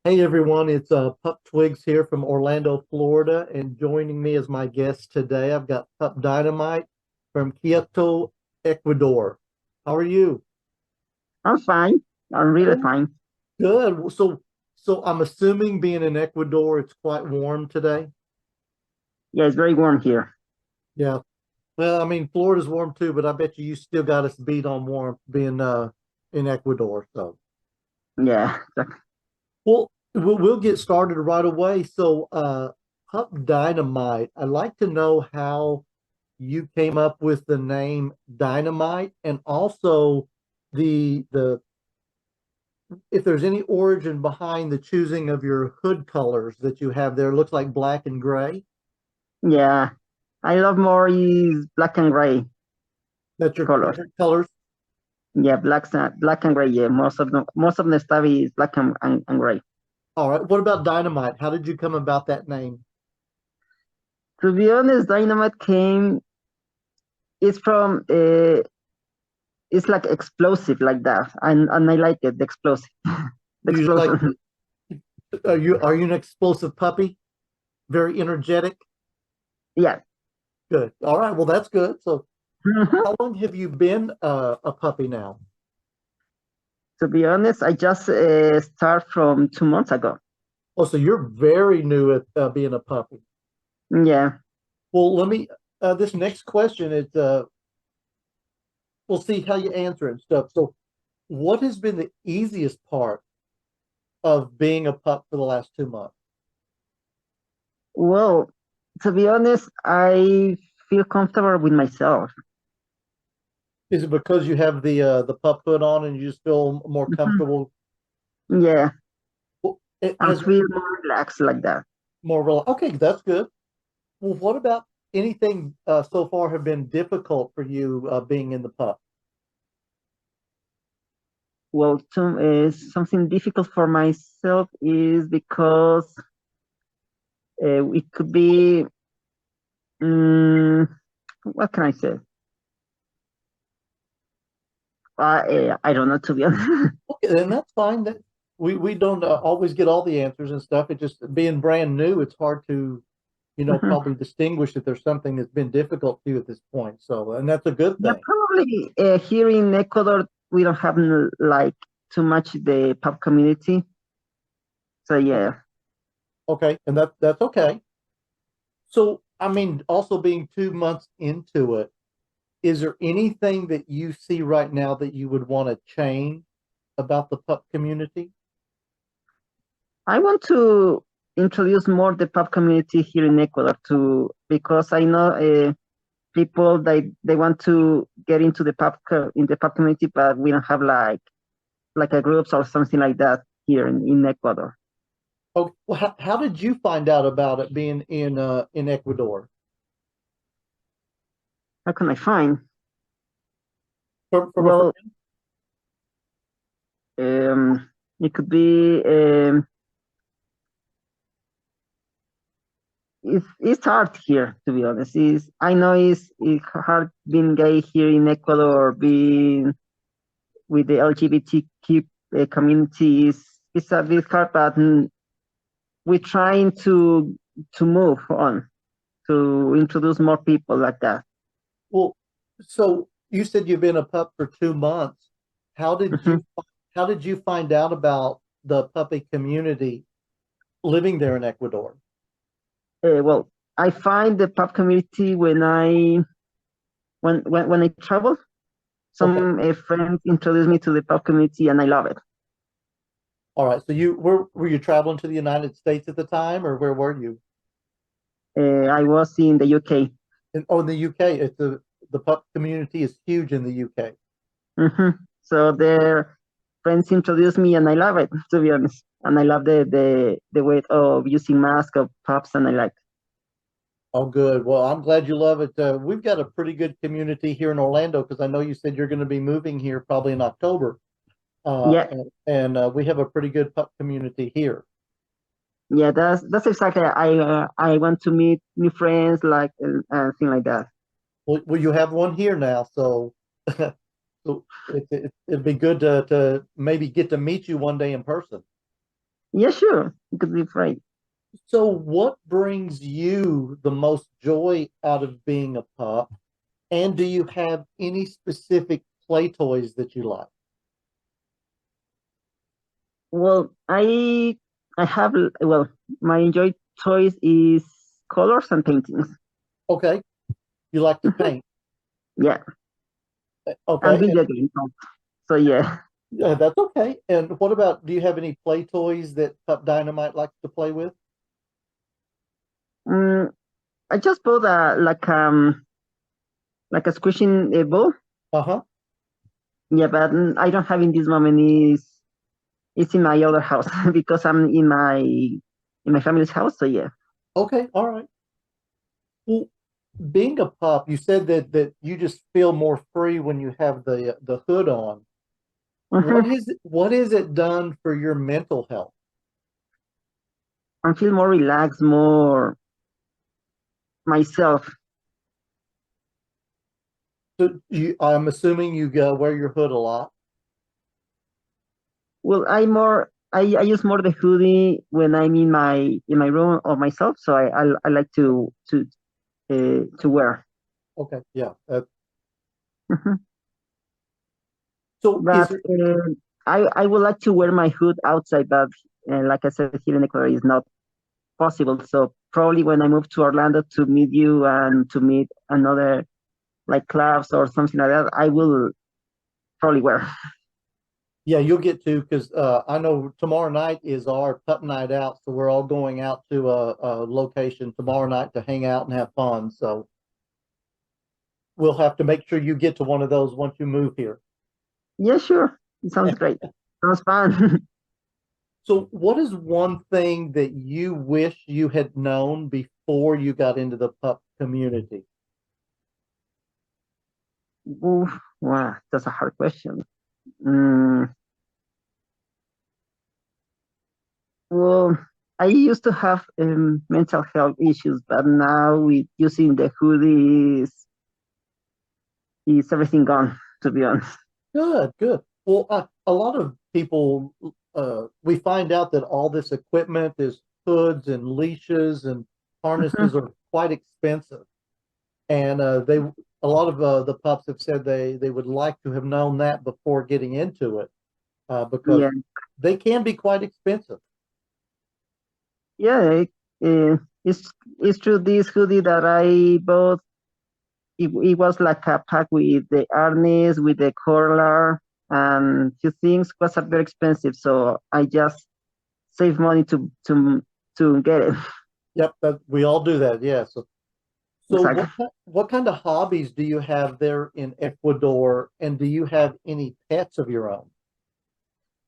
Hey everyone, it's Pup Twigs here from Orlando, Florida, and joining me as my guest today, I've got Pup Dynamite from Quito, Ecuador. How are you? I'm fine. I'm really Oh, fine. good. So I'm assuming being in Ecuador, it's quite warm today. Yeah, it's very warm here. Yeah. Well, I mean, Florida's warm too, but I bet you still got us beat on warmth being in Ecuador. So, Yeah. well, we'll get started right away. So, Pup Dynamite, I'd like to know how you came up with the name Dynamite and also the if there's any origin behind the choosing of your hood colors that you have there. It looks like black and gray. Yeah. I love more is black and gray That's your colors. favorite colors. Yeah, black and gray. Yeah, most of the stuff is black and gray. All right. What about Dynamite? How did you come about that name? To be honest, Dynamite came. It's from. It's like explosive like that, and I like it. The explosive, the You like explosion. are you an explosive puppy? Very energetic. Yeah. Good. All right. Well, that's good. So, how long have you been a puppy now? To be honest, I just start from 2 months ago. Oh, so you're very new at being a puppy. Yeah. Well, let me. This next question is. We'll see how you answer it and stuff. So, what has been the easiest part of being a pup for the last 2 months? Well, to be honest, I feel comfortable with myself. Is it because you have the pup hood on and you just feel more Mhm. comfortable? Yeah, Well, it I has feel more relaxed like that. more okay, that's good. Well, what about anything so far have been difficult for you being in the pup? Well, something difficult for myself is because it could be, um, what can I say? I don't know, to be honest. Okay, then that's fine. That we don't always get all the answers and stuff. It just being brand new, it's hard to Mhm. probably distinguish if there's something that's been difficult to you at this point. So, and that's a good Yeah, thing. probably here in Ecuador, we don't have like too much the pub community. So Okay, yeah. okay, and that's okay. So, I mean, also being 2 months into it, is there anything that you see right now that you would want to change about the pup community? I want to introduce more the pub community here in Ecuador too, because I know people they want to get into the in the pub community, but we don't have like a groups or something like that here in Ecuador. Oh, well, how did you find out about it being in Ecuador? How can I find? From a Well, friend? it could be it's hard here to be honest. Is I know it's hard being gay here in Ecuador, being with the LGBTQ community is it's a bit hard, but we're trying to move on to introduce more people like that. Well, so you said you've been a pup for 2 months. How did Mhm. you how did you find out about the puppy community living there in Ecuador? Well, I find the pub community when I travel. Okay. Some friends introduced me to the pub community, and I love it. All right. So you were you traveling to the United States at the time, or where were you? I was in the UK. In the UK. It's the pup community is huge in the UK. Hmm. So their friends introduced me, and I love it, to be honest. And I love the way of using mask of pubs, and I like. Oh, good. Well, I'm glad you love it. We've got a pretty good community here in Orlando because I know you said you're going to be moving here probably in October, Yeah, and we have a pretty good pup community here. yeah. That's exactly. I want to meet new friends, like thing like that. Well, you have one here now, so so it'd be good to maybe get to meet you one day in person. Yeah, sure. It could be great. So, what brings you the most joy out of being a pup? And do you have any specific play toys that you like? Well, I have well, my enjoy choice is colors and paintings. Okay, you like to Mhm. paint. Yeah, and Okay, video games also. So yeah. yeah, that's okay. And what about, do you have any play toys that Pup Dynamite likes to play with? Mm, I just bought a like a squishing ball. Uh-huh. Yeah, but I don't have in this moment. Is it's in my other house because I'm in my family's house. So yeah. Okay, all right. Well, being a pup, you said that you just feel more free when you have the hood on. Mhm. What is it done for your mental health? I feel more relaxed, more myself. So I'm assuming you wear your hood a lot. Well, I use more the hoodie when I'm in my room or myself. So I like to wear. Okay, yeah. Mhm. So is But there, I would like to wear my hood outside, but like I said, here in Ecuador is not possible. So probably when I move to Orlando to meet you and to meet another like clubs or something like that, I will probably wear. yeah, you'll get to because I know tomorrow night is our pup night out, so we're all going out to a location tomorrow night to hang out and have fun. So we'll have to make sure you get to one of those once you move here. Yeah, sure. It sounds great. Sounds fun. So, what is one thing that you wish you had known before you got into the pup community? Oof, wow, that's a hard question. Mm, well, I used to have mental health issues, but now with using the hoodies, is everything gone, to be honest. Good, good. Well, a lot of people, we find out that all this equipment is hoods and leashes and harnesses are quite expensive. And a lot of the pups have said they would like to have known that before getting into it, because Yeah, they can be quite expensive. yeah, it's true. This hoodie that I bought, it was like a pack with the harness, with the collar, and few things was very expensive. So I just save money to get it. Yep, we all do that. Yeah. So Exactly. what kind of hobbies do you have there in Ecuador, and do you have any pets of your own?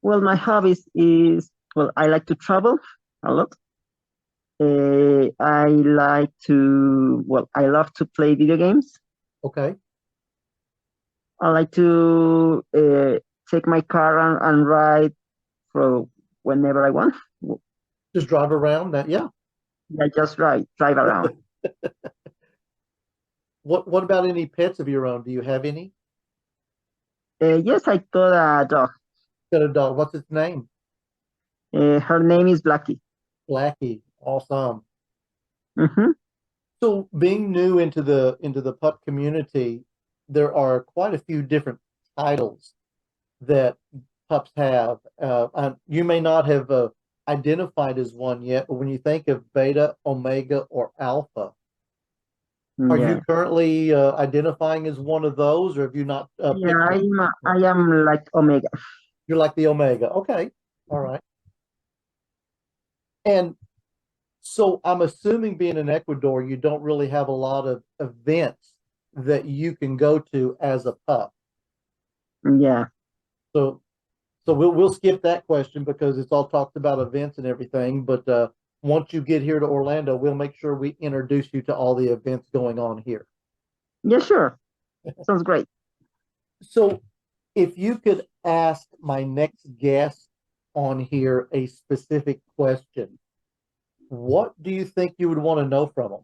Well, my hobbies is well, I like to travel a lot. I like to well, I love to play video games. Okay, I like to take my car and ride for whenever I want. just drive around. That yeah. I just drive around. What about any pets of your own? Do you have any? Yes, I got a dog. Got a dog. What's its name? Her name is Blackie. Blackie. Awesome. Hmm. So being new into the pup community, there are quite a few different titles that pups have. You may not have identified as one yet, but when you think of beta, omega, or alpha, are you Yeah, currently identifying as one of those, or have you not yeah. picked one? I am like Omega. You're like the omega. Okay. All right. And so I'm assuming being in Ecuador, you don't really have a lot of events that you can go to as a pup. Yeah, So we'll skip that question because it's all talked about events and everything. But once you get here to Orlando, we'll make sure we introduce you to all the events going on here. yeah. Sure, sounds great. So if you could ask my next guest on here a specific question, what do you think you would want to know from them?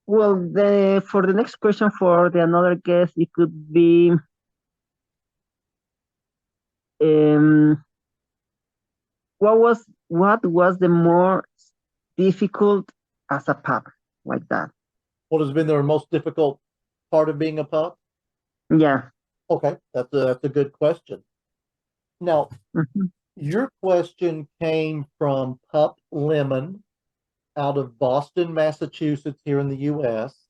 Well, the for the next question for the another guest, it could be um what was the more difficult as a pup like that? What has been the most difficult part of being a pup? Yeah. Okay, that's a good question. Now, Mhm. your question came from Pup Lemon out of Boston, Massachusetts, here in the US.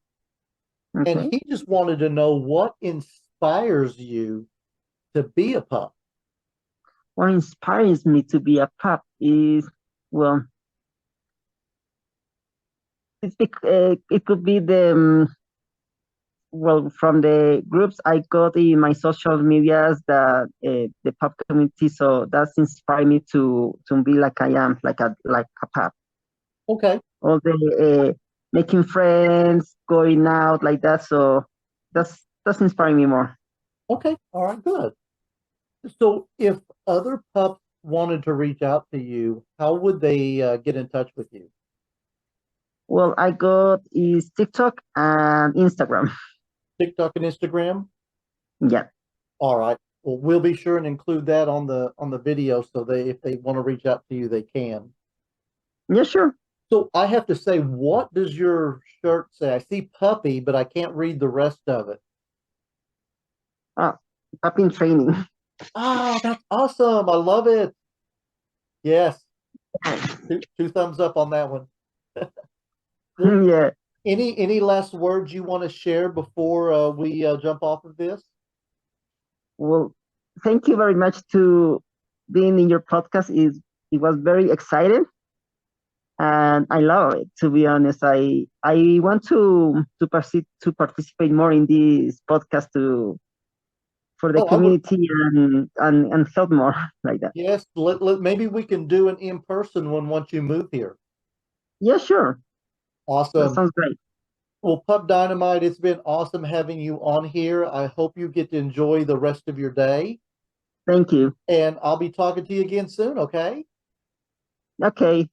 And Okay. he just wanted to know what inspires you to be a pup. What inspires me to be a pup is, well, it could be well, from the groups I got in my social medias, the pup community. So that's inspired me to be like I am, like a pup. Okay, All the making friends, going out like that. So that's inspiring me more. okay, all right, good. So if other pups wanted to reach out to you, how would they get in touch with you? Well, I got is TikTok and Instagram. TikTok and Instagram? Yeah, All right. Well, we'll be sure and include that on the video so they if they want to reach out to you, they can. yeah, sure. So I have to say, what does your shirt say? I see puppy, but I can't read the rest of it. Ah, I've been training. Ah, that's awesome. I love it. Yes, two thumbs up on that one. Well, Yeah. any last words you want to share before we jump off of this? Well, thank you very much to being in your podcast. It was very exciting and I love it. To be honest, I want to participate more in this podcast to for the Oh, I would. community and help more like that. Yes, maybe we can do an in-person one once you move here. Yeah, sure. That Awesome. sounds great. Well, Pup Dynamite, it's been awesome having you on here. I hope you get to enjoy the rest of your day, Thank you. and I'll be talking to you again soon, okay? Okay.